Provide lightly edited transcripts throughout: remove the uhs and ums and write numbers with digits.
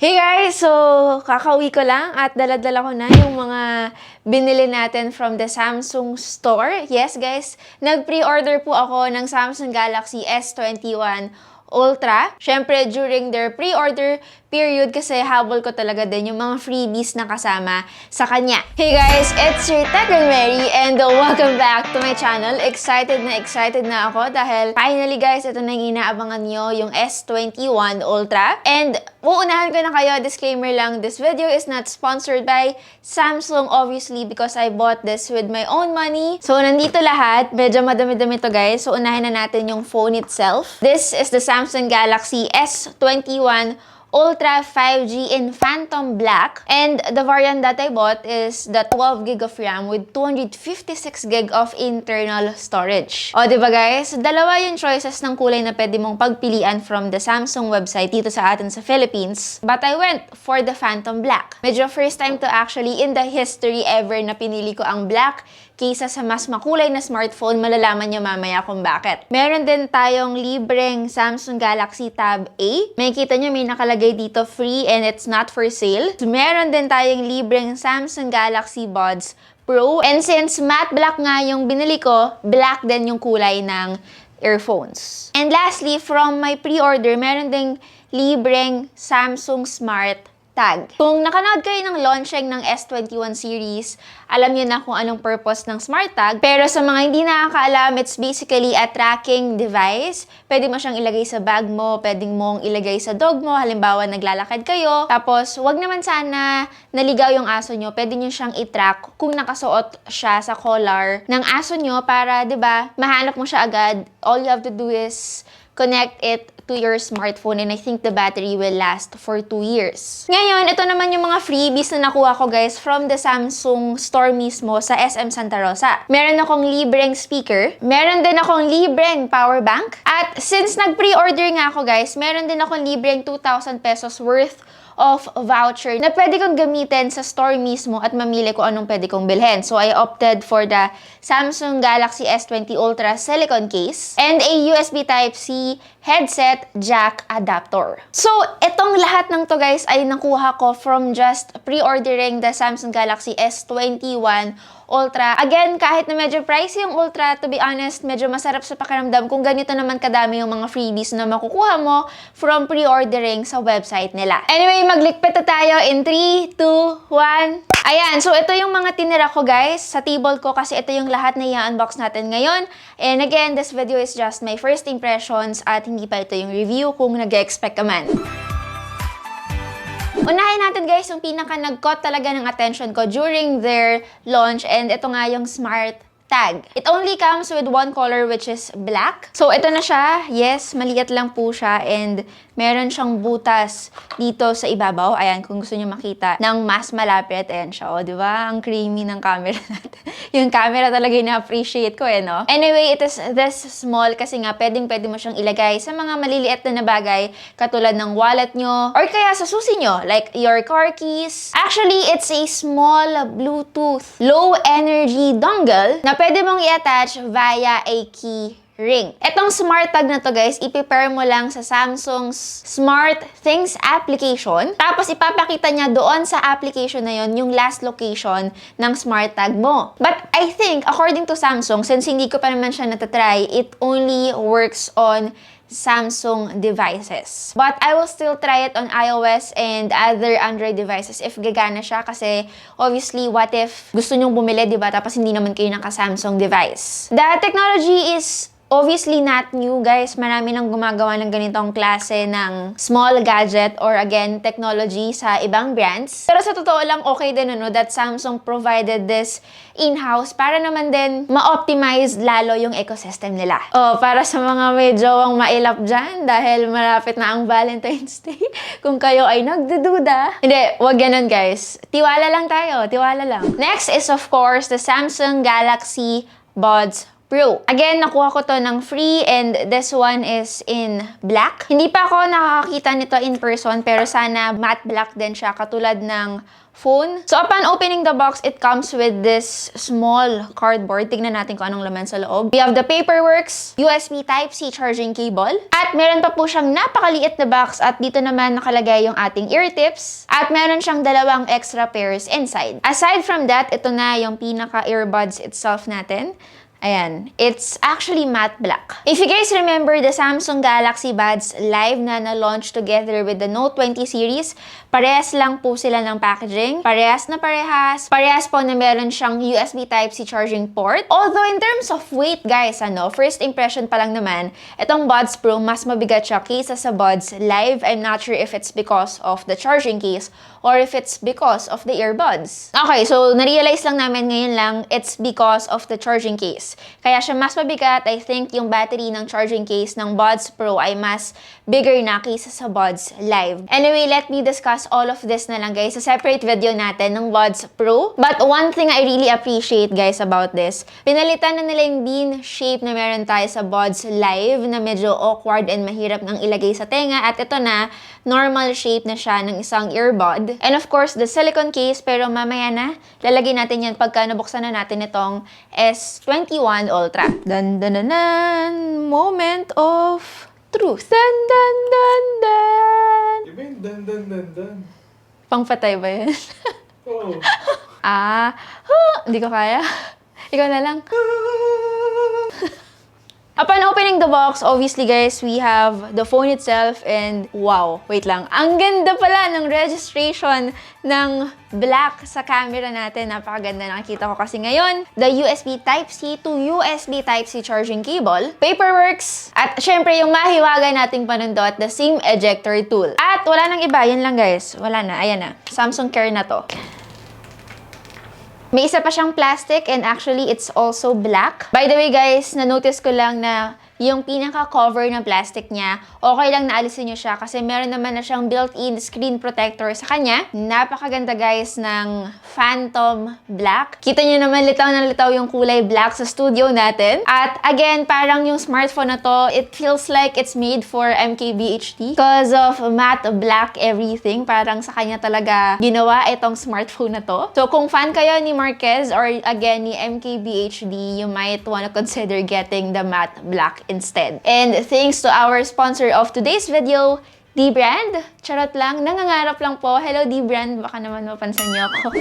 Hey guys! So, kakauwi ko lang at dala-dala ko na yung mga binili natin from the Samsung store. Yes guys, nag-pre-order po ako ng Samsung Galaxy S21 Ultra. Syempre, during their pre-order period kasi habol ko talaga din yung mga freebies na kasama sa kanya. Hey guys, it's your Tech and Mary and welcome back to my channel. Excited na ako dahil finally guys, ito na yung inaabangan nyo, yung S21 Ultra. And uunahan ko na kayo, disclaimer lang, this video is not sponsored by Samsung obviously because I bought this with my own money. So nandito lahat, medyo madami-dami to guys. So unahin na natin yung phone itself. This is the Samsung Galaxy S21 Ultra 5G in Phantom Black. And the variant that I bought is the 12 GB of RAM with 256 GB of internal storage. O, diba guys? Dalawa yung choices ng kulay na pwede mong pagpilian from the Samsung website dito sa atin sa Philippines. But I went for the Phantom Black. Medyo first time to actually in the history ever na pinili ko ang black kaysa sa mas makulay na smartphone. Malalaman nyo mamaya kung bakit. Meron din tayong libreng Samsung Galaxy Tab A. May kita nyo may nakalagay dito free and it's not for sale. Meron din tayong libreng Samsung Galaxy Buds Pro. And since matte black nga yung binili ko, black din yung kulay ng earphones. And lastly, from my pre-order, meron ding libreng Samsung Smart Tag. Kung nakanood kayo ng launching ng S21 series, alam niyo na kung anong purpose ng Smart Tag. Pero sa mga hindi nakakaalam, it's basically a tracking device. Pwede mo siyang ilagay sa bag mo, pwedeng mong ilagay sa dog mo, halimbawa naglalakad kayo. Tapos, wag naman sana naligaw yung aso nyo, pwede nyo siyang i-track kung nakasuot siya sa collar ng aso nyo para, 'di ba, mahanap mo siya agad. All you have to do is connect it to your smartphone and I think the battery will last for 2 years. Ngayon, ito naman yung mga freebies na nakuha ko guys from the Samsung store mismo sa SM Santa Rosa. Meron akong libreng speaker, meron din akong libreng power bank, at since nag-pre-order nga ako guys, meron din akong libreng 2,000 pesos worth of voucher na pwede kong gamitin sa store mismo at mamili kung anong pwede kong bilhin. So, I opted for the Samsung Galaxy S20 Ultra silicone case and a USB Type-C headset jack adapter. So, itong lahat ng to guys ay nakuha ko from just pre-ordering the Samsung Galaxy S21 Ultra. Again, kahit na medyo pricey yung Ultra, to be honest, medyo masarap sa pakiramdam kung ganito naman kadami yung mga freebies na makukuha mo from pre-ordering sa website nila. Anyway, maglikpit na tayo in 3, 2, 1. Ayan, so ito yung mga tinira ko guys sa table ko kasi ito yung lahat na i-unbox natin ngayon. And again, this video is just my first impressions at hindi pa ito yung review kung nag-expect ka man. Unahin natin guys yung pinaka nag-caught talaga ng attention ko during their launch, and ito nga yung Smart Tag. It only comes with one color which is black. So ito na siya. Yes, maliit lang po siya and meron siyang butas dito sa ibabaw. Ayan, kung gusto niyo makita ng mas malapit. Ayan siya, o, di ba? Ang creamy ng camera natin. Yung camera talaga na-appreciate ko no? Anyway, it is this small kasi nga pwede mo siyang ilagay sa mga maliliit na bagay katulad ng wallet nyo or kaya sa susi nyo, like your car keys. Actually, it's a small Bluetooth low energy dongle na pwede mong i-attach via a key ring. Etong Smart Tag na to guys, ipipair mo lang sa Samsung's Smart Things application. Tapos ipapakita niya doon sa application na yon yung last location ng Smart Tag mo. But I think, according to Samsung, since hindi ko pa naman siya natatry, it only works on Samsung devices. But I will still try it on iOS and other Android devices if gagana siya kasi obviously what if gusto nyong bumili, diba? Tapos hindi naman kayo naka-Samsung device. The technology is obviously not new guys. Marami nang gumagawa ng ganitong klase ng small gadget or again, technology sa ibang brands. Pero sa totoo lang, okay din that Samsung provided this in-house para naman din ma-optimize lalo yung ecosystem nila. Para sa mga may jowang mailap dyan dahil malapit na ang Valentine's Day. Kung kayo ay nagdududa. Hindi, wag ganun guys. Tiwala lang tayo, tiwala lang. Next is of course the Samsung Galaxy Buds Pro. Again, nakuha ko to ng free and this one is in black. Hindi pa ako nakakakita nito in person pero sana matte black din siya katulad ng phone. So upon opening the box, it comes with this small cardboard. Tignan natin kung anong laman sa loob. We have the Paperworks USB Type-C charging cable. At meron pa po siyang napakaliit na box at dito naman nakalagay yung ating ear tips. At meron siyang dalawang extra pairs inside. Aside from that, ito na yung pinaka-earbuds itself natin. Ayan, it's actually matte black. If you guys remember the Samsung Galaxy Buds Live na na-launch together with the Note 20 series, parehas lang po sila ng packaging. Parehas na parehas. Parehas po na meron siyang USB Type-C charging port. Although in terms of weight, guys, first impression pa lang naman, itong Buds Pro mas mabigat siya kaysa sa Buds Live. I'm not sure if it's because of the charging case or if it's because of the earbuds. Okay, so na-realize lang namin ngayon lang it's because of the charging case. Kaya siya mas mabigat. I think yung battery ng charging case ng Buds Pro ay mas bigger na kaysa sa Buds Live. Anyway, let me discuss all of this na lang, guys, sa separate video natin ng Buds Pro. But one thing I really appreciate, guys, about this, pinalitan na nila yung bean shape na meron tayo sa Buds Live na medyo awkward and mahirap ngang ilagay sa tenga. At ito na, normal shape na siya ng isang earbud. And of course, the silicone case, pero mamaya na, lalagay natin yan pagka nabuksan na natin itong S21 Ultra. Dan dan dan dan, moment of truth. Dan dan dan dan. Iba yung dan. Pangpatay ba yan? Oo. Hindi ko kaya. Ikaw na lang. Upon opening the box, obviously guys, we have the phone itself and wow, wait lang. Ang ganda pala ng registration ng black sa camera natin. Napakaganda, nakikita ko kasi ngayon. The USB Type-C to USB Type-C charging cable, Paperworks, at syempre yung mahiwaga nating panundot, the SIM ejector tool. At wala nang iba, yan lang guys. Wala na, ayan na. Samsung Care na to. May isa pa siyang plastic and actually it's also black. By the way guys, na-notice ko lang na yung pinaka-cover ng plastic niya, okay lang na alisin nyo siya kasi meron naman na siyang built-in screen protector sa kanya. Napakaganda guys ng Phantom Black. Kita nyo naman litaw na litaw yung kulay black sa studio natin. At again, parang yung smartphone na to, it feels like it's made for MKBHD because of matte black everything. Parang sa kanya talaga ginawa itong smartphone na to. So kung fan kayo ni Marquez or again ni MKBHD, you might wanna consider getting the matte black instead. And thanks to our sponsor of today's video, D-Brand. Charot lang, nangangarap lang po. Hello D-Brand, baka naman mapansin niyo ako.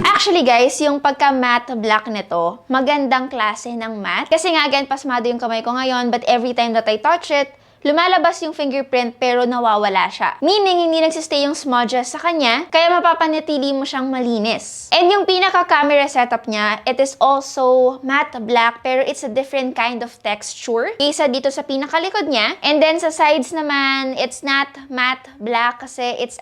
Actually guys, yung pagka-matte black nito, magandang klase ng matte. Kasi nga again, pasmado yung kamay ko ngayon, but every time that I touch it, lumalabas yung fingerprint pero nawawala siya. Meaning, hindi nagsistay yung smudges sa kanya, kaya mapapanatili mo siyang malinis. And yung pinaka-camera setup niya, it is also matte black pero it's a different kind of texture kaysa dito sa pinakalikod niya. And then sa sides naman, it's not matte black kasi it's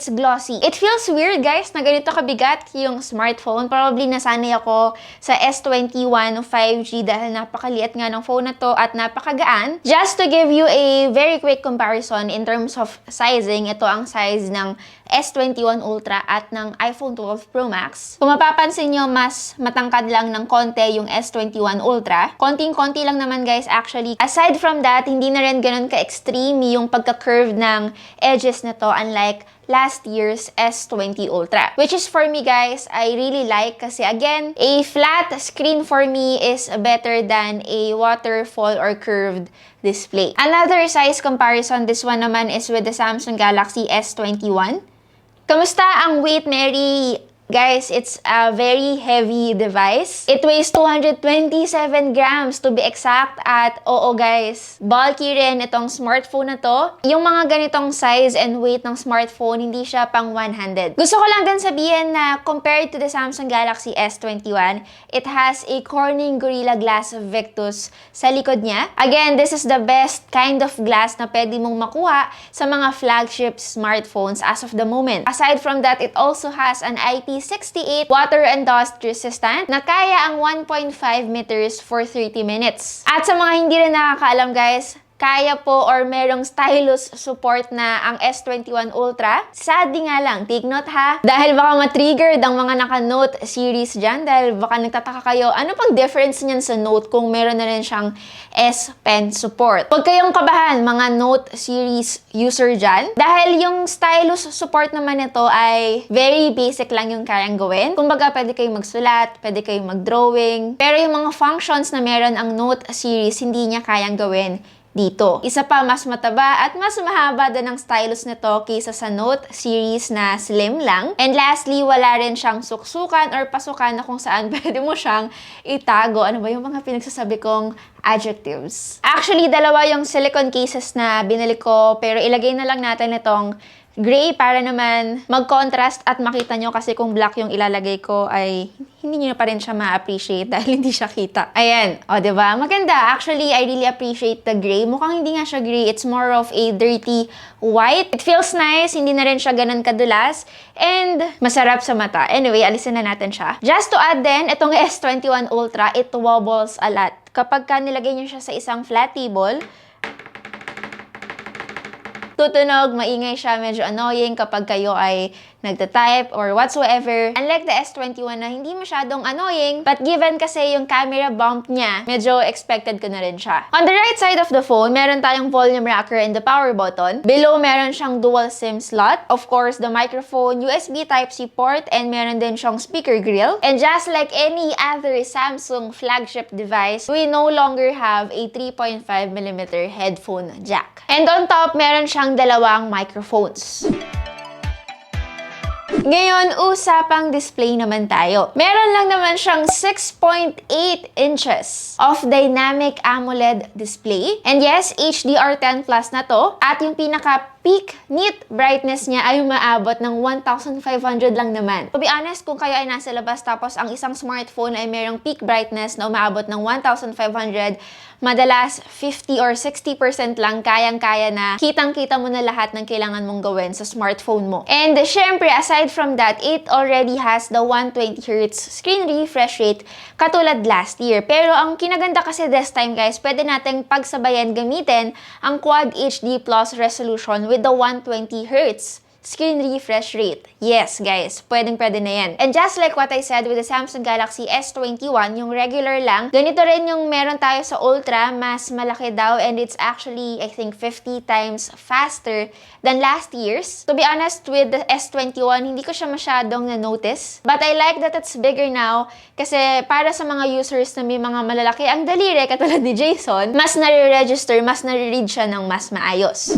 glossy. It feels weird guys na ganito kabigat yung smartphone. Probably nasanay ako sa S21 5G dahil napakaliit nga ng phone na to at napakagaan. Just to give you a very quick comparison in terms of sizing, ito ang size ng S21 Ultra at ng iPhone 12 Pro Max. Kung mapapansin nyo, mas matangkad lang ng konti yung S21 Ultra. Konting-konti lang naman guys actually. Aside from that, hindi na rin ganun ka-extreme yung pagka-curve ng edges na to unlike last year's S20 Ultra. Which is for me guys, I really like kasi again, a flat screen for me is better than a waterfall or curved display. Another size comparison, this one naman is with the Samsung Galaxy S21. Kamusta ang weight, Mary? Guys, it's a very heavy device. It weighs 227 grams to be exact at oo guys, bulky rin itong smartphone na to. Yung mga ganitong size and weight ng smartphone, hindi siya pang one-handed. Gusto ko lang din sabihin na compared to the Samsung Galaxy S21, it has a Corning Gorilla Glass Victus sa likod niya. Again, this is the best kind of glass na pwede mong makuha sa mga flagship smartphones as of the moment. Aside from that, it also has an IP68 water and dust resistant na kaya ang 1.5 meters for 30 minutes. At sa mga hindi rin nakakaalam guys, kaya po or merong stylus support na ang S21 Ultra. Sadly nga lang, take note ha, dahil baka matriggered ang mga naka-Note series dyan, dahil baka nagtataka kayo, ano pang difference niyan sa Note kung meron na rin siyang S Pen support. Huwag kayong kabahan mga Note series user dyan, dahil yung stylus support naman nito ay very basic lang yung kayang gawin. Kumbaga, pwede kayong magsulat, pwede kayong mag-drawing, pero yung mga functions na meron ang Note series, hindi niya kayang gawin dito. Isa pa, mas mataba at mas mahaba din ang stylus nito kaysa sa Note series na slim lang. And lastly, wala rin siyang suksukan or pasukan na kung saan pwede mo siyang itago. Ano ba yung mga pinagsasabi kong adjectives? Actually, dalawa yung silicone cases na binili ko, pero ilagay na lang natin itong gray para naman mag-contrast at makita nyo, kasi kung black yung ilalagay ko ay hindi nyo pa rin siya ma-appreciate dahil hindi siya kita. Ayan. O, diba? Maganda. Actually, I really appreciate the gray. Mukhang hindi nga siya gray. It's more of a dirty white. It feels nice. Hindi na rin siya ganun kadulas. And masarap sa mata. Anyway, alisin na natin siya. Just to add din, itong S21 Ultra, it wobbles a lot. Kapag ka nilagay nyo siya sa isang flat table, tutunog, maingay siya, medyo annoying kapag kayo ay nagta-type or whatsoever. Unlike the S21 na hindi masyadong annoying, but given kasi yung camera bump niya, medyo expected ko na rin siya. On the right side of the phone, meron tayong volume rocker and the power button. Below, meron siyang dual SIM slot. Of course, the microphone, USB Type-C port, and meron din siyang speaker grill. And just like any other Samsung flagship device, we no longer have a 3.5mm headphone jack. And on top, meron siyang dalawang microphones. Ngayon, usapang display naman tayo. Meron lang naman siyang 6.8 inches of dynamic AMOLED display. And yes, HDR10 Plus na to. At yung pinaka-peak nit brightness niya ay umaabot ng 1,500 lang naman. To be honest, kung kayo ay nasa labas tapos ang isang smartphone ay merong peak brightness na umaabot ng 1,500, madalas 50 or 60% lang kayang-kaya na kitang-kita mo na lahat ng kailangan mong gawin sa smartphone mo. And syempre, aside from that, it already has the 120Hz screen refresh rate katulad last year. Pero ang kinaganda kasi this time, guys, pwede nating pagsabayan gamitin ang Quad HD Plus resolution with the 120Hz screen refresh rate. Yes, guys, pwedeng-pwede na yan. And just like what I said with the Samsung Galaxy S21, yung regular lang, ganito rin yung meron tayo sa Ultra, mas malaki daw, and it's actually, I think, 50 times faster than last year's. To be honest, with the S21, hindi ko siya masyadong na-notice. But I like that it's bigger now, kasi para sa mga users na may mga malalaki ang daliri, katulad ni Jason, mas nare-register, mas nare-read siya ng mas maayos.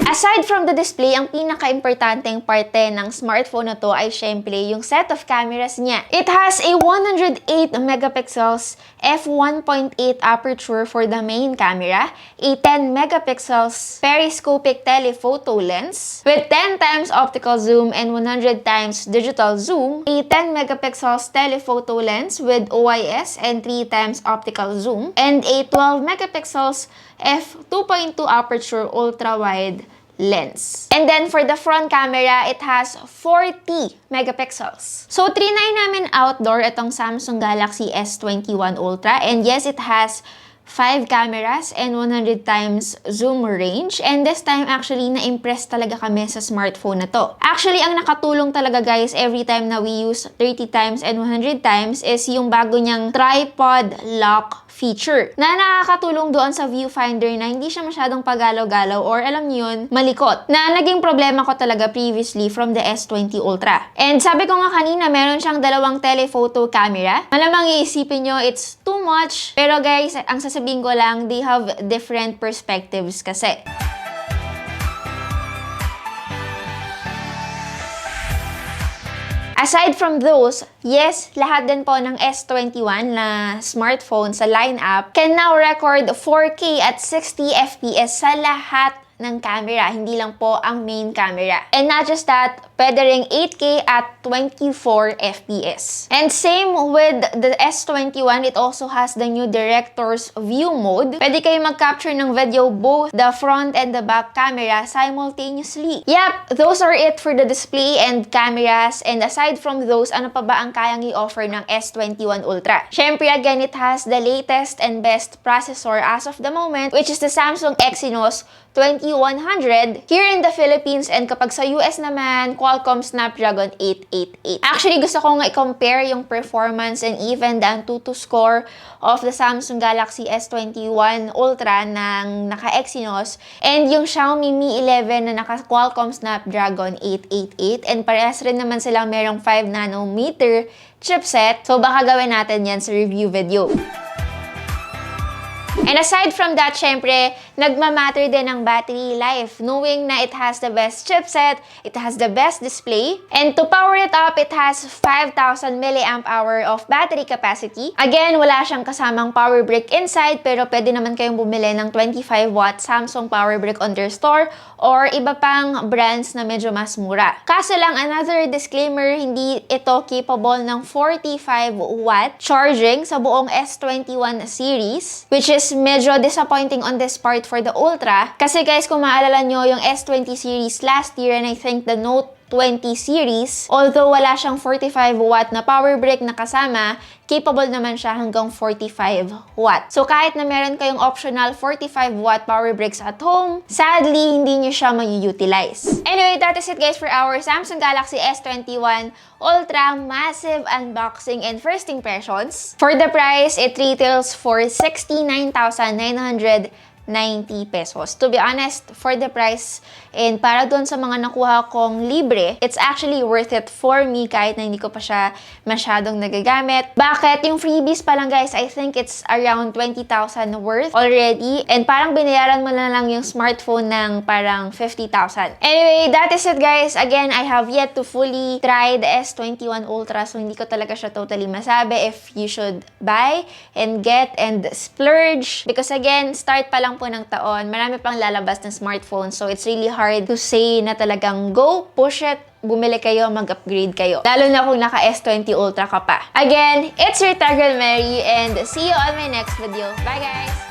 Aside from the display, ang pinaka-importanteng parte ng smartphone na to ay syempre yung set of cameras niya. It has a 108 megapixels f1.8 aperture for the main camera, a 10 megapixels periscopic telephoto lens with 10 times optical zoom and 100 times digital zoom, a 10 megapixels telephoto lens with OIS and 3 times optical zoom, and a 12 megapixels f2.2 aperture ultra-wide lens. And then for the front camera, it has 40 megapixels. So, trinay namin outdoor itong Samsung Galaxy S21 Ultra. And yes, it has 5 cameras and 100 times zoom range. And this time, actually, na-impress talaga kami sa smartphone na to. Actually, ang nakatulong talaga, guys, every time na we use 30 times and 100 times is yung bago niyang tripod lock feature na nakakatulong doon sa viewfinder na hindi siya masyadong pagalaw-galaw or alam niyo yun, malikot. Na naging problema ko talaga previously from the S20 Ultra. And sabi ko nga kanina, meron siyang dalawang telephoto camera. Malamang iisipin nyo, it's too much. Pero guys, ang sasabihin ko lang, they have different perspectives kasi. Aside from those, yes, lahat din po ng S21 na smartphone sa lineup can now record 4K at 60 FPS sa lahat ng camera, hindi lang po ang main camera. And not just that, pwede ring 8K at 24 FPS. And same with the S21, it also has the new director's view mode. Pwede kayo mag-capture ng video both the front and the back camera simultaneously. Yep, those are it for the display and cameras. And aside from those, ano pa ba ang kayang i-offer ng S21 Ultra? Syempre, again, it has the latest and best processor as of the moment, which is the Samsung Exynos 2100 here in the Philippines, and kapag sa US naman, Qualcomm Snapdragon 888. Actually, gusto kong i-compare yung performance and even the Antutu score of the Samsung Galaxy S21 Ultra ng naka-Exynos and yung Xiaomi Mi 11 na naka-Qualcomm Snapdragon 888, and parehas rin naman silang merong 5nm chipset. So baka gawin natin yan sa review video. And aside from that, syempre, nagmamatter din ang battery life. Knowing na it has the best chipset, it has the best display, and to power it up, it has 5,000 mAh of battery capacity. Again, wala siyang kasamang power brick inside, pero pwede naman kayong bumili ng 25-watt Samsung power brick on their store or iba pang brands na medyo mas mura. Kaso lang, another disclaimer, hindi ito capable ng 45-watt charging sa buong S21 series, which is medyo disappointing on this part for the Ultra. Kasi guys, kung maalala nyo, yung S20 series last year, and I think the Note 20 series, although wala siyang 45-watt na power brick na kasama, capable naman siya hanggang 45-watt. So kahit na meron kayong optional 45-watt power bricks at home, sadly, hindi nyo siya may-utilize. Anyway, that is it guys for our Samsung Galaxy S21 Ultra massive unboxing and first impressions. For the price, it retails for 69,990 pesos. To be honest, for the price and para doon sa mga nakuha kong libre, it's actually worth it for me kahit na hindi ko pa siya masyadong nagagamit. Bakit? Yung freebies pa lang guys, I think it's around 20,000 worth already, and parang binayaran mo na lang yung smartphone ng parang 50,000. Anyway, that is it guys. Again, I have yet to fully try the S21 Ultra, so hindi ko talaga siya totally masabi if you should buy and get and splurge, because again, start pa lang po ng taon, marami pang lalabas ng smartphone, so it's really hard to say na talagang go, push it, bumili kayo, mag-upgrade kayo. Lalo na kung naka S20 Ultra ka pa. Again, it's your Tagal Mary, and see you on my next video. Bye guys!